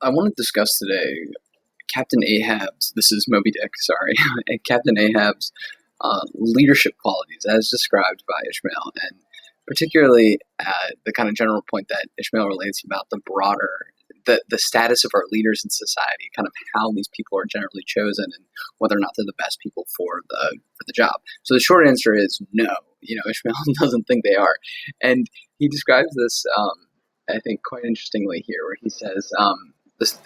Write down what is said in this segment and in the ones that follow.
I want to discuss today Captain Ahab's, this is Moby Dick, sorry, Captain Ahab's leadership qualities as described by Ishmael, and particularly the kind of general point that Ishmael relates about the broader, the status of our leaders in society, kind of how these people are generally chosen and whether or not they're the best people for the job. So the short answer is no. Ishmael doesn't think they are, and he describes this, I think, quite interestingly here, where he says, this,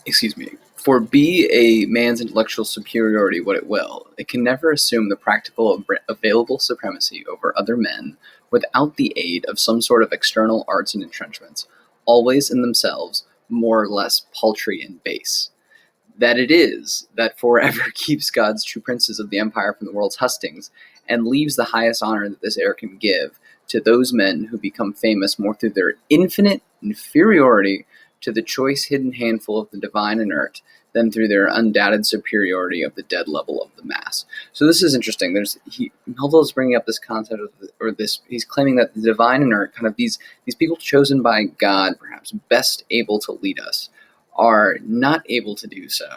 excuse me, for be a man's intellectual superiority what it will, it can never assume the practical available supremacy over other men without the aid of some sort of external arts and entrenchments, always in themselves more or less paltry and base. That it is that forever keeps God's true princes of the empire from the world's hustings, and leaves the highest honor that this air can give to those men who become famous more through their infinite inferiority to the choice hidden handful of the divine inert than through their undoubted superiority of the dead level of the mass. So this is interesting. Melville is bringing up this concept he's claiming that the divine inert, kind of these people chosen by God, perhaps best able to lead us, are not able to do so,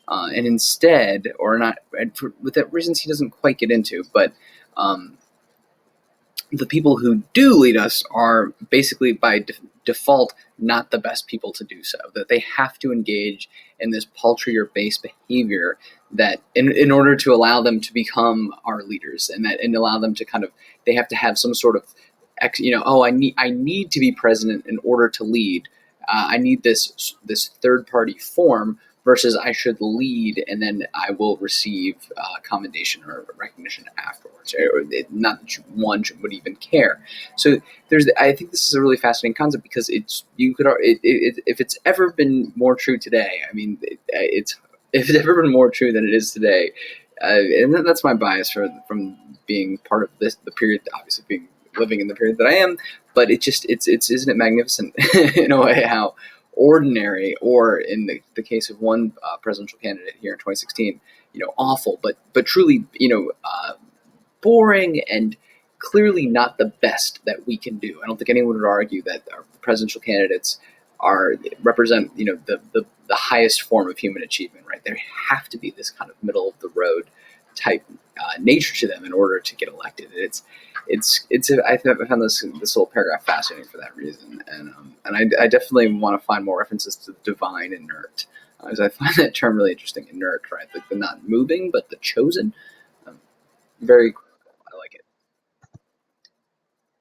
and instead, or not, with that reasons he doesn't quite get into, but the people who do lead us are basically by default not the best people to do so, that they have to engage in this paltry or base behavior that in order to allow them to become our leaders, and allow them to kind of, they have to have some sort of I need to be president in order to lead. I need this third party form versus I should lead and then I will receive commendation or recognition afterwards. Not that one would even care. So I think this is a really fascinating concept because if it's ever been more true today. I mean, if it's ever been more true than it is today, and that's my bias from being part of the period, obviously being living in the period that I am. But it's isn't it magnificent in a way how ordinary, or in the case of one presidential candidate here in 2016, awful, but truly, boring and clearly not the best that we can do. I don't think anyone would argue that our presidential candidates represent the highest form of human achievement, right? There have to be this kind of middle of the road type nature to them in order to get elected. I found this whole paragraph fascinating for that reason, and I definitely want to find more references to the divine inert, as I find that term really interesting. Inert, right? Like the not moving, but the chosen. Very